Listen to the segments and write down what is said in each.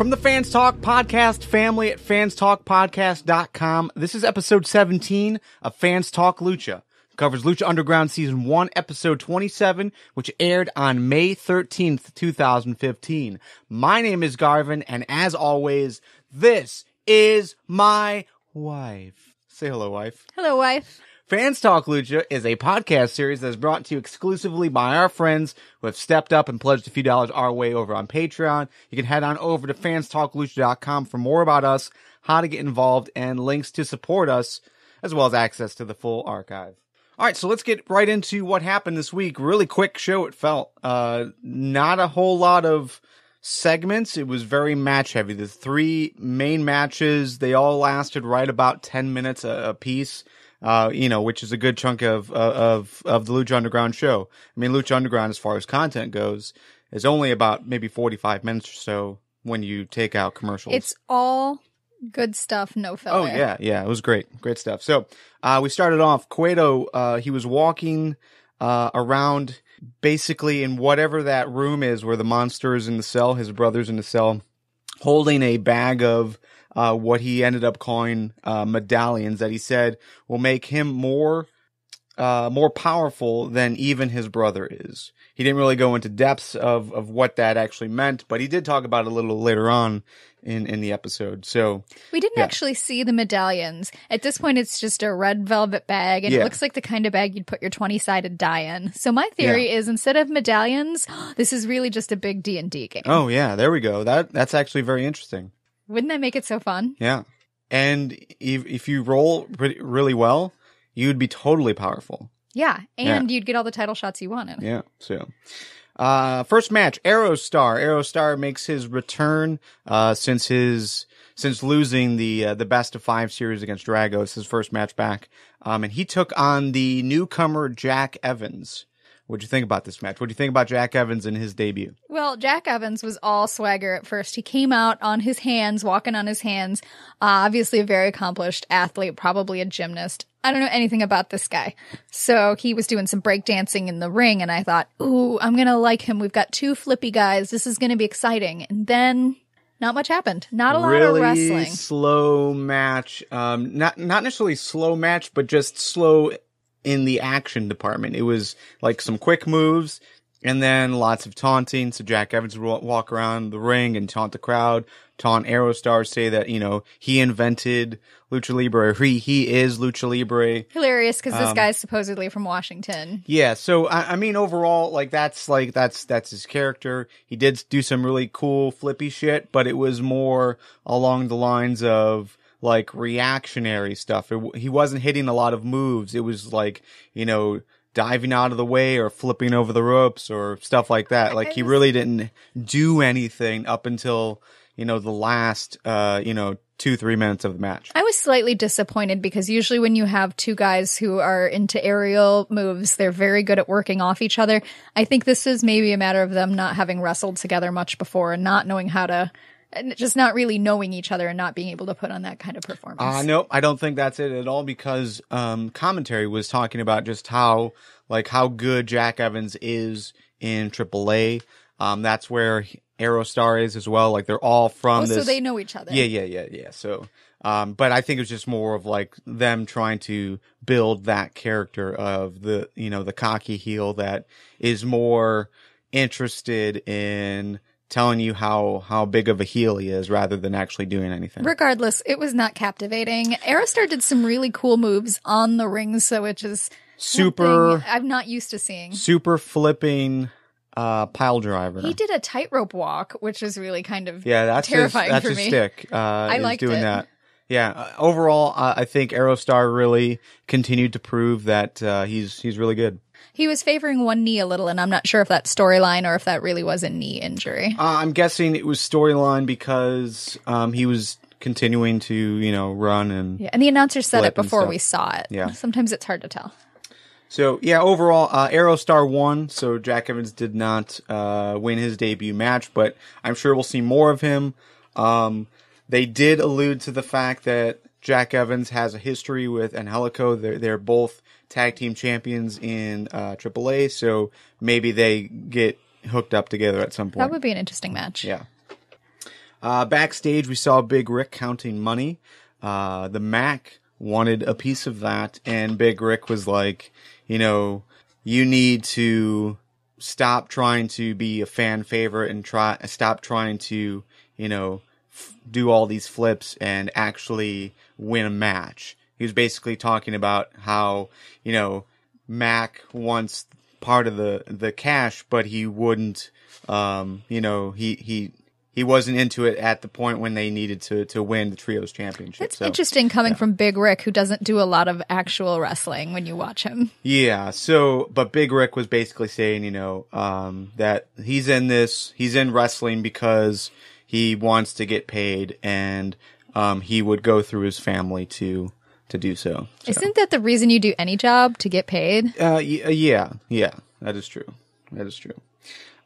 From the Fans Talk Podcast family at fanstalkpodcast.com, this is episode 17 of Fans Talk Lucha. It covers Lucha Underground Season 1, Episode 27, which aired on May 13th, 2015. My name is Garvin, and as always, this is my wife. Say hello, wife. Hello, wife. Fans Talk Lucha is a podcast series that is brought to you exclusively by our friends who have stepped up and pledged a few dollars our way over on Patreon. You can head on over to fanstalklucha.com for more about us, how to get involved, and links to support us, as well as access to the full archive. All right, so let's get right into what happened this week. Really quick show, it felt. Not a whole lot of segments. It was very match heavy. The three main matches, they all lasted right about 10 minutes a piece. Which is a good chunk of the Lucha Underground show. I mean, Lucha Underground, as far as content goes, is only about maybe 45 minutes or so when you take out commercials. It's all good stuff, no filler. Oh, yeah. It was great. Great stuff. So, we started off, Cueto, he was walking, around basically in whatever that room is where the monster is in the cell, his brother's in the cell, holding a bag of what he ended up calling medallions that he said will make him more powerful than even his brother is. He didn't really go into depths of what that actually meant, but he did talk about it a little later on in the episode. So we didn't actually see the medallions. At this point, it's just a red velvet bag, and it looks like the kind of bag you'd put your 20-sided die in. So my theory is instead of medallions, this is really just a big D&D game. Oh, yeah, there we go. That's actually very interesting. Wouldn't that make it so fun? Yeah. And if you roll really well, you'd be totally powerful. Yeah. And you'd get all the title shots you wanted. Yeah. So, first match, Aerostar. Aerostar makes his return, since losing the best of 5 series against Drago. It's his first match back. And he took on the newcomer Jack Evans. What'd you think about this match? What'd you think about Jack Evans in his debut? Well, Jack Evans was all swagger at first. He came out on his hands, walking on his hands. Obviously a very accomplished athlete, probably a gymnast. I don't know anything about this guy. So he was doing some breakdancing in the ring, and I thought, ooh, I'm going to like him. We've got 2 flippy guys. This is going to be exciting. And then not much happened. Not a lot of wrestling. Really slow match. Not necessarily slow match, but just slow in the action department. It was like some quick moves and then lots of taunting. So Jack Evans would walk around the ring and taunt the crowd, taunt Aerostar, say that, he invented Lucha Libre. He is Lucha Libre. Hilarious, because this guy's supposedly from Washington. Yeah, so I mean, overall, that's his character. He did do some really cool flippy shit, but it was more along the lines of like reactionary stuff. He wasn't hitting a lot of moves. It was like, diving out of the way or flipping over the ropes or stuff like that. Like he really didn't do anything up until, the last, 2-3 minutes of the match. I was slightly disappointed because usually when you have 2 guys who are into aerial moves, they're very good at working off each other. I think this is maybe a matter of them not having wrestled together much before and not knowing how to, just not really knowing each other and not being able to put on that kind of performance. No, I don't think that's it at all, because commentary was talking about just how good Jack Evans is in AAA. That's where Aerostar is as well. Like they're all from this. So they know each other. Yeah. So, but I think it's just more of like them trying to build that character of the, the cocky heel that is more interested in telling you how big of a heel he is rather than actually doing anything. Regardless, it was not captivating. Aerostar did some really cool moves on the ring, so which is super. I'm not used to seeing. Super flipping pile driver. He did a tightrope walk, which is really kind of that's terrifying that's for his me. Stick. I liked doing it. That. Yeah. Overall, I think Aerostar really continued to prove that he's really good. He was favoring one knee a little, and I'm not sure if that's storyline or if that really was a knee injury. I'm guessing it was storyline because he was continuing to, run and... Yeah, and the announcer said it before we saw it. Yeah. Sometimes it's hard to tell. So, yeah, overall, Aerostar won, so Jack Evans did not win his debut match, but I'm sure we'll see more of him. They did allude to the fact that Jack Evans has a history with Angelico. They're both tag team champions in AAA, so maybe they get hooked up together at some point. That would be an interesting match. Yeah. Backstage, we saw Big Rick counting money. The Mac wanted a piece of that, and Big Rick was like, you know, you need to stop trying to be a fan favorite and stop trying to, you know, do all these flips and actually win a match. He was basically talking about how, you know, Mac wants part of the cash, but he wouldn't, you know, he wasn't into it at the point when they needed to win the Trios Championship. It's interesting coming from Big Rick, who doesn't do a lot of actual wrestling when you watch him. Yeah, but Big Rick was basically saying, you know, that he's in wrestling because he wants to get paid, and he would go through his family to do so. Isn't that the reason you do any job, to get paid? Yeah, that is true. That is true.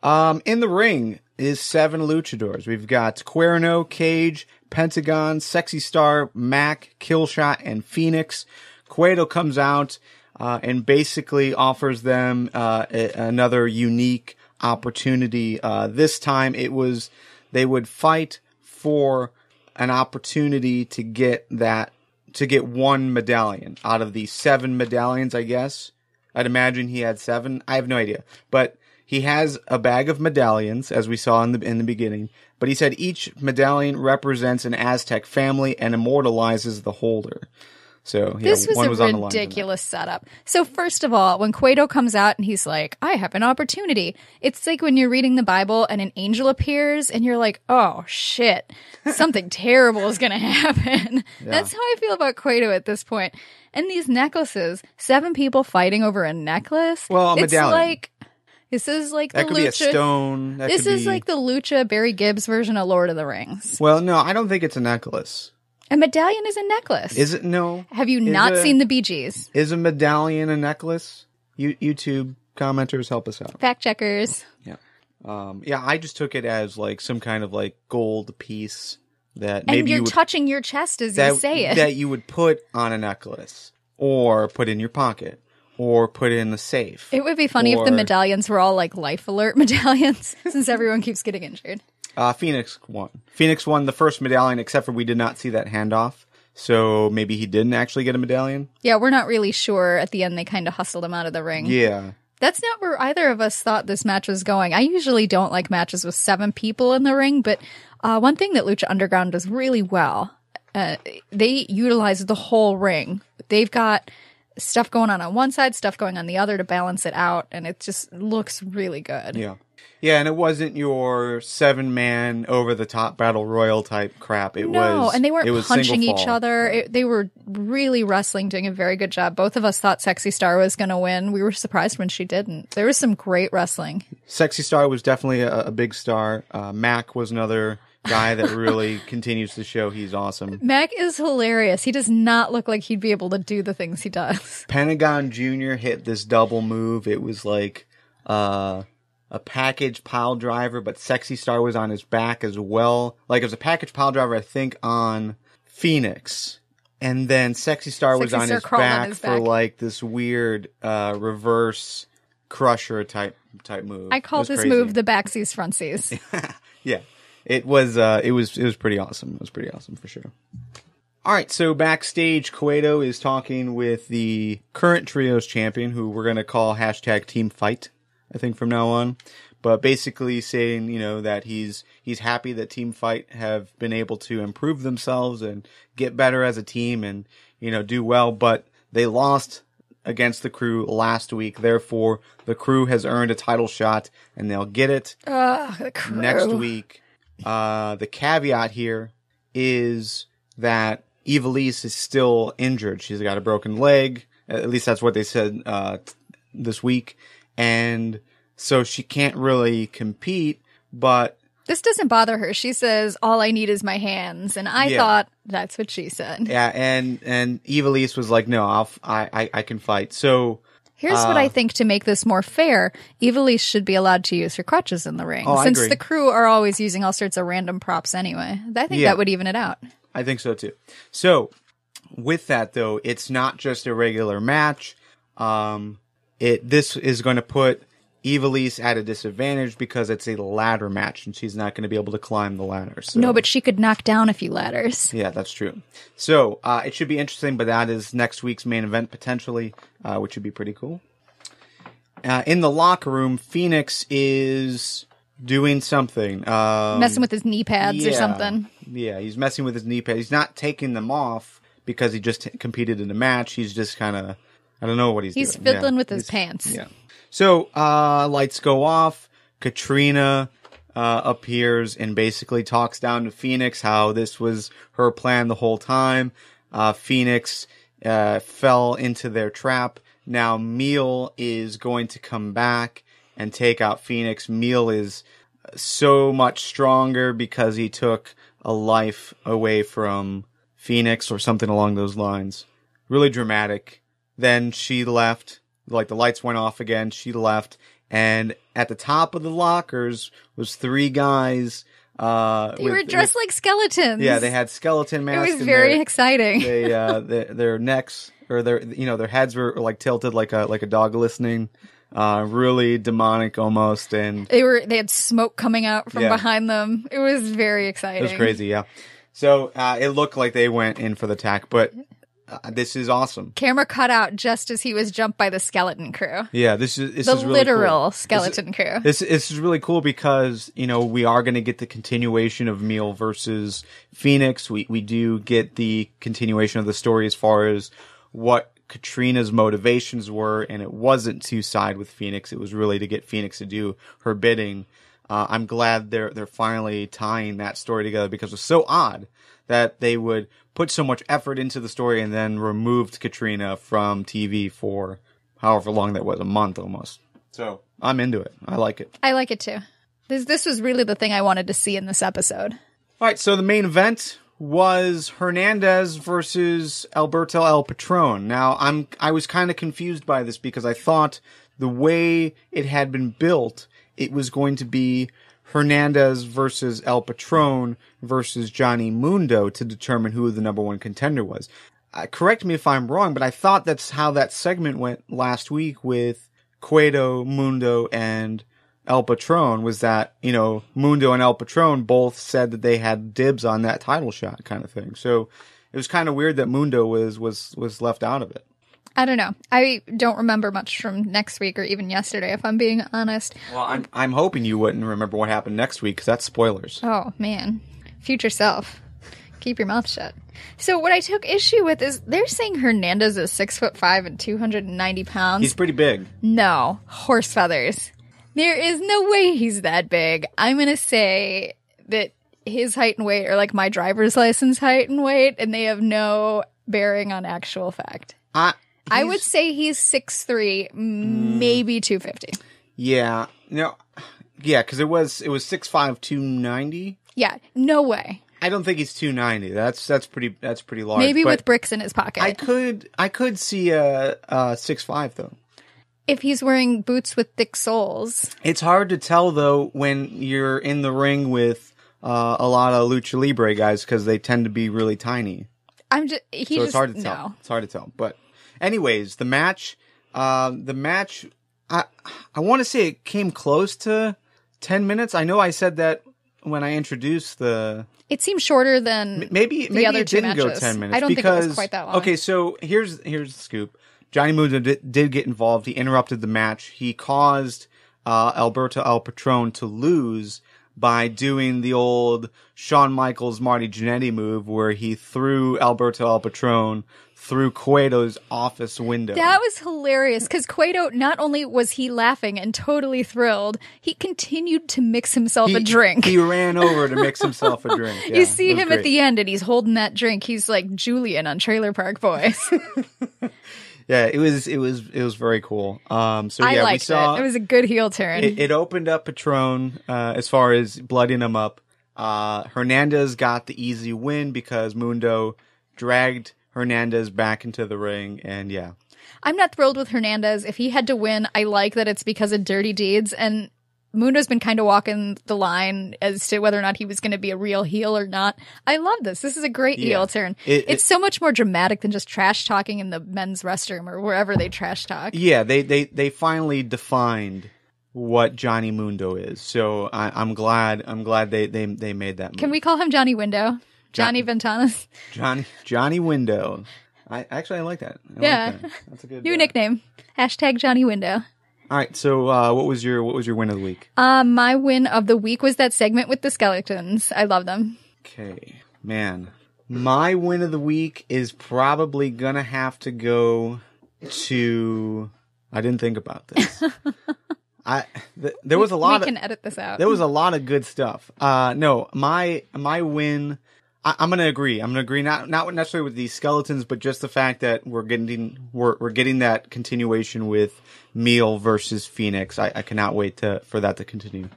In the ring is 7 luchadors. We've got Cuerno, Cage, Pentagon, Sexy Star, Mac, Killshot, and Phoenix. Cueto comes out and basically offers them another unique opportunity. This time they would fight for an opportunity to get one medallion out of the 7 medallions, I guess. I'd imagine he had 7. I have no idea. But he has a bag of medallions, as we saw in the beginning. But he said each medallion represents an Aztec family and immortalizes the holder. So yeah, this was a ridiculous setup. So first of all, when Cueto comes out and he's like, I have an opportunity. It's like when you're reading the Bible and an angel appears and you're like, oh shit, something terrible is going to happen. Yeah. That's how I feel about Cueto at this point. And these necklaces, 7 people fighting over a necklace. Well, a medallion. This is like that the could Lucha. Be a stone. This is like the Lucha Barry Gibbs version of Lord of the Rings. Well, no, I don't think it's a necklace. A medallion is a necklace. Is it? No. Have you not seen the Bee Gees? Is a medallion a necklace? YouTube commenters, help us out. Fact checkers. Yeah. I just took it as like some kind of like gold piece that and maybe you're touching your chest as you say it. That you would put on a necklace or put in your pocket. Or put it in the safe. It would be funny if the medallions were all like life alert medallions, since everyone keeps getting injured. Phoenix won. Phoenix won the first medallion, except for we did not see that handoff. So maybe he didn't actually get a medallion? Yeah, we're not really sure. At the end, they kind of hustled him out of the ring. Yeah. That's not where either of us thought this match was going. I usually don't like matches with 7 people in the ring, but one thing that Lucha Underground does really well, they utilize the whole ring. They've got stuff going on one side, stuff going on the other to balance it out, and it just looks really good. Yeah. Yeah, and it wasn't your 7-man over-the-top battle royal type crap. No, and they weren't punching each other. They were really wrestling, doing a very good job. Both of us thought Sexy Star was going to win. We were surprised when she didn't. There was some great wrestling. Sexy Star was definitely a big star. Mac was another guy that really continues to show he's awesome. Mac is hilarious. He does not look like he'd be able to do the things he does. Pentagon Jr. hit this double move. It was like a package pile driver, but Sexy Star was on his back as well. Like it was a package pile driver, I think, on Phoenix. And then Sexy Star was on his back for like this weird reverse crusher type move. I call this move the backsies frontsies. Yeah. It was pretty awesome. It was pretty awesome for sure. All right, so backstage, Cueto is talking with the current Trios champion, who we're going to call #Team Fight, I think, from now on. But basically saying, you know, that he's happy that Team Fight have been able to improve themselves and get better as a team and, you know, do well. But they lost against the Crew last week. Therefore, the Crew has earned a title shot, and they'll get it the Crew. Next week. The caveat here is that Ivelisse is still injured. She's got a broken leg. At least that's what they said this week. And so she can't really compete, but this doesn't bother her. She says, all I need is my hands. And I thought that's what she said. Yeah, and Ivelisse was like, no, I can fight. So here's what I think to make this more fair. Ivelisse should be allowed to use her crutches in the ring. Since the Crew are always using all sorts of random props anyway. I think that would even it out. I think so too. So with that though, it's not just a regular match. This is going to put Ivelisse at a disadvantage because it's a ladder match and she's not going to be able to climb the ladder. So. No, but she could knock down a few ladders. Yeah, that's true. So it should be interesting, but that is next week's main event potentially, which would be pretty cool. In the locker room, Phoenix is doing something. Messing with his knee pads or something. Yeah, he's messing with his knee pads. He's not taking them off because he just competed in a match. He's just kind of, I don't know what he's doing. He's fiddling with his pants. Yeah. So, lights go off. Katrina appears and basically talks down to Phoenix how this was her plan the whole time. Phoenix fell into their trap. Now Meal is going to come back and take out Phoenix. Meal is so much stronger because he took a life away from Phoenix or something along those lines. Really dramatic. Then she left. Like, the lights went off again. She left. And at the top of the lockers was 3 guys. They were dressed like skeletons. Yeah, they had skeleton masks. It was very exciting. Their necks or their heads were like tilted like a dog listening. Really demonic almost. And they had smoke coming out from behind them. It was very exciting. It was crazy, yeah. So it looked like they went in for the attack, but this is awesome. Camera cut out just as he was jumped by the skeleton crew. Yeah, this is really literal cool. skeleton crew. This is really cool because, we are going to get the continuation of Meal versus Phoenix. We do get the continuation of the story as far as what Katrina's motivations were, and it wasn't to side with Phoenix. It was really to get Phoenix to do her bidding. I'm glad they're finally tying that story together because it was so odd that they would put so much effort into the story and then removed Katrina from TV for however long that was, a month almost. So I'm into it. I like it. I like it too. This was really the thing I wanted to see in this episode. All right, so the main event was Hernandez versus Alberto El Patron. Now, I was kind of confused by this because I thought the way it had been built, it was going to be Hernandez versus El Patron versus Johnny Mundo to determine who the number 1 contender was. Correct me if I'm wrong, but I thought that's how that segment went last week with Cueto, Mundo, and El Patron, was that, Mundo and El Patron both said that they had dibs on that title shot kind of thing. So it was kind of weird that Mundo was left out of it. I don't know. I don't remember much from next week or even yesterday, if I'm being honest. Well, I'm hoping you wouldn't remember what happened next week because that's spoilers. Oh, man. Future self. Keep your mouth shut. So what I took issue with is they're saying Hernandez is 6'5" and 290 pounds. He's pretty big. No. Horse feathers. There is no way he's that big. I'm going to say that his height and weight are like my driver's license height and weight, and they have no bearing on actual fact. I would say he's 6'3", maybe 250. Yeah. No. Yeah, because it was 6'5", 290. Yeah, no way. I don't think he's 290. That's pretty large. Maybe with bricks in his pocket. I could see a 6'5" though. If he's wearing boots with thick soles. It's hard to tell though when you're in the ring with a lot of lucha libre guys because they tend to be really tiny. It's hard to tell. No. It's hard to tell. But anyways, the match, I want to say it came close to 10 minutes. I know I said that when I introduced the... It seems shorter than maybe the other it two didn't matches. go 10 minutes. I don't think it was quite that long. Okay, so here's the scoop. Johnny Mundo did get involved. He interrupted the match. He caused Alberto El Patron to lose by doing the old Shawn Michaels Marty Jannetty move where he threw Alberto El Patron through Cueto's office window. That was hilarious because Cueto, not only was he laughing and totally thrilled, he continued to mix himself a drink. He ran over to mix himself a drink. Yeah, you see him at the end and he's holding that drink. He's like Julian on Trailer Park Boys. Yeah, it was very cool. I liked it. It was a good heel turn. It opened up Patron as far as blooding him up. Hernandez got the easy win because Mundo dragged Hernandez back into the ring, and yeah. I'm not thrilled with Hernandez. If he had to win, I like that it's because of dirty deeds, and Mundo's been kind of walking the line as to whether or not he was going to be a real heel or not. I love this. This is a great heel turn. It's so much more dramatic than just trash talking in the men's restroom or wherever they trash talk. Yeah, they finally defined what Johnny Mundo is. So I'm glad they made that move. Can we call him Johnny Window? Johnny Ventanas? Johnny Window. I like that. I like that. That's a good new nickname. # Johnny Window. All right. So what was your win of the week? My win of the week was that segment with the skeletons. I love them. Okay, man. My win of the week is probably gonna have to go to. I didn't think about this. There was a lot. We can edit this out. There was a lot of good stuff. No, my win. I'm gonna agree. Not necessarily with these skeletons, but just the fact that we're getting that continuation with Meal versus Phoenix. I cannot wait for that to continue.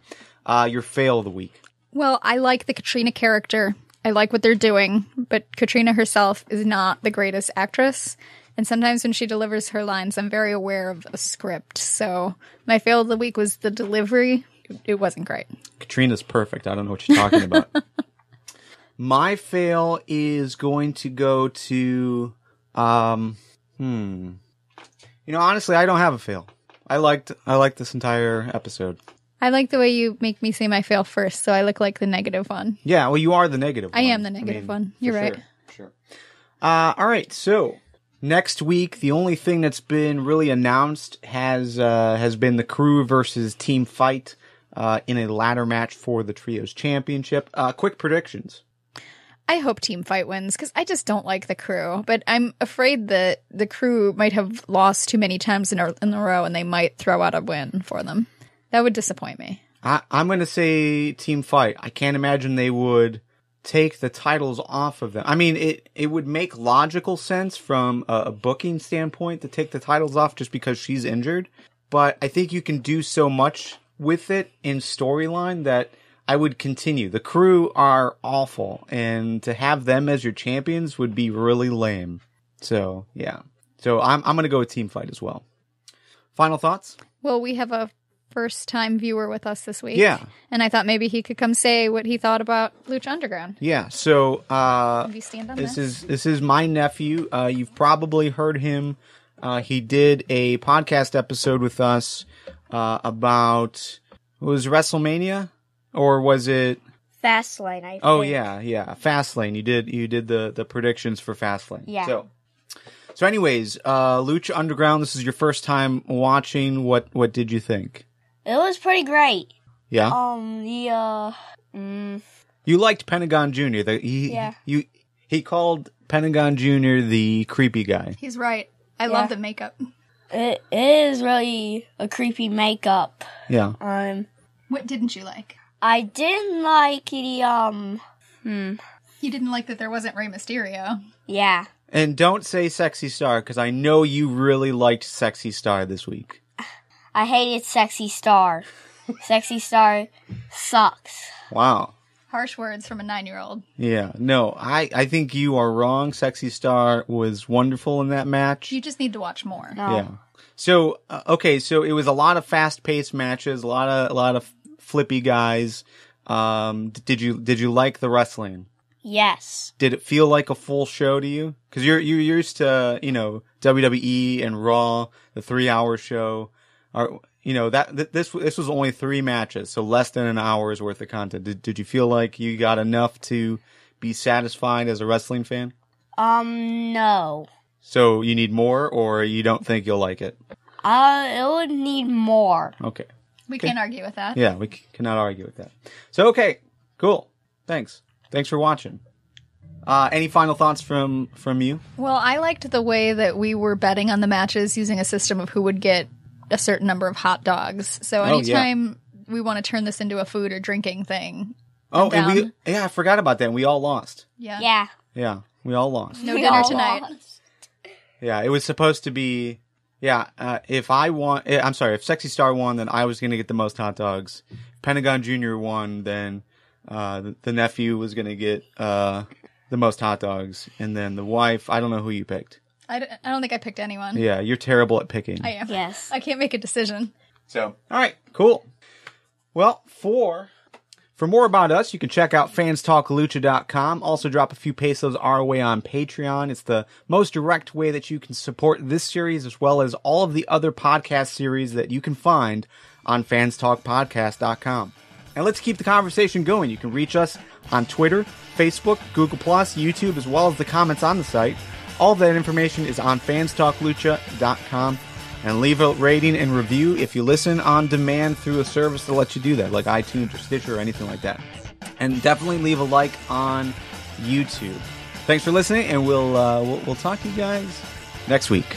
Your fail of the week. Well, I like the Katrina character. I like what they're doing, but Katrina herself is not the greatest actress. And sometimes when she delivers her lines, I'm very aware of a script. So my fail of the week was the delivery. It wasn't great. Katrina's perfect. I don't know what you're talking about. My fail is going to go to, honestly, I don't have a fail. I liked this entire episode. I like the way you make me say my fail first, so I look like the negative one. Yeah, well, you are the negative one. I am the negative one. You're right. Sure. All right, so next week, the only thing that's been really announced has been the crew versus team fight in a ladder match for the Trios Championship. Quick predictions. I hope Team Fight wins, because I just don't like the crew. But I'm afraid that the crew might have lost too many times in a row, and they might throw out a win for them. That would disappoint me. I'm going to say Team Fight. I can't imagine they would take the titles off of them. I mean, it would make logical sense from a booking standpoint to take the titles off just because she's injured. But I think you can do so much with it in storyline that I would continue. The crew are awful, and to have them as your champions would be really lame. So, yeah. So I'm going to go with Team Fight as well. Final thoughts? Well, we have a first-time viewer with us this week. Yeah. And I thought maybe he could come say what he thought about Lucha Underground. Yeah, so Maybe stand on this is my nephew. You've probably heard him. He did a podcast episode with us about, was WrestleMania? Or was it Fastlane? I think. Oh yeah, Fastlane. You did the predictions for Fastlane. Yeah. So anyways, Lucha Underground. This is your first time watching. What did you think? It was pretty great. Yeah. You liked Pentagon Jr. He called Pentagon Jr. the creepy guy. He's right. I love the makeup. It is really a creepy makeup. Yeah. What didn't you like? I didn't like the You didn't like that there wasn't Rey Mysterio. Yeah. And don't say Sexy Star, because I know you really liked Sexy Star this week. I hated Sexy Star. Sexy Star sucks. Wow. Harsh words from a 9-year-old. Yeah. No, I think you are wrong. Sexy Star was wonderful in that match. You just need to watch more. No. Yeah. So, okay, so it was a lot of fast-paced matches, a lot of flippy guys. Did you like the wrestling? Yes. Did it feel like a full show to you? Because you're used to WWE and Raw, the 3-hour show. This was only 3 matches, so less than an hour's worth of content. Did you feel like you got enough to be satisfied as a wrestling fan? No. So you need more, or you don't think you'll like it? It would need more. Okay. We can't argue with that. Yeah, we cannot argue with that. So, okay, cool. Thanks for watching. Any final thoughts from you? Well, I liked the way that we were betting on the matches using a system of who would get a certain number of hot dogs. So anytime we want to turn this into a food or drinking thing. Oh, and I forgot about that. We all lost. Yeah. Yeah, we all lost. No dinner tonight. Yeah, it was supposed to be. Yeah, if Sexy Star won, then I was going to get the most hot dogs. If Pentagon Jr. won, then the nephew was going to get the most hot dogs. And then the wife, I don't know who you picked. I don't think I picked anyone. Yeah, you're terrible at picking. I am. Yes. I can't make a decision. So, all right, cool. Well, for For more about us, you can check out fanstalklucha.com. Also drop a few pesos our way on Patreon. It's the most direct way that you can support this series as well as all of the other podcast series that you can find on fanstalkpodcast.com. And let's keep the conversation going. You can reach us on Twitter, Facebook, Google+, YouTube, as well as the comments on the site. All of that information is on fanstalklucha.com. And leave a rating and review if you listen on demand through a service that lets you do that, like iTunes or Stitcher or anything like that. And definitely leave a like on YouTube. Thanks for listening, and we'll talk to you guys next week.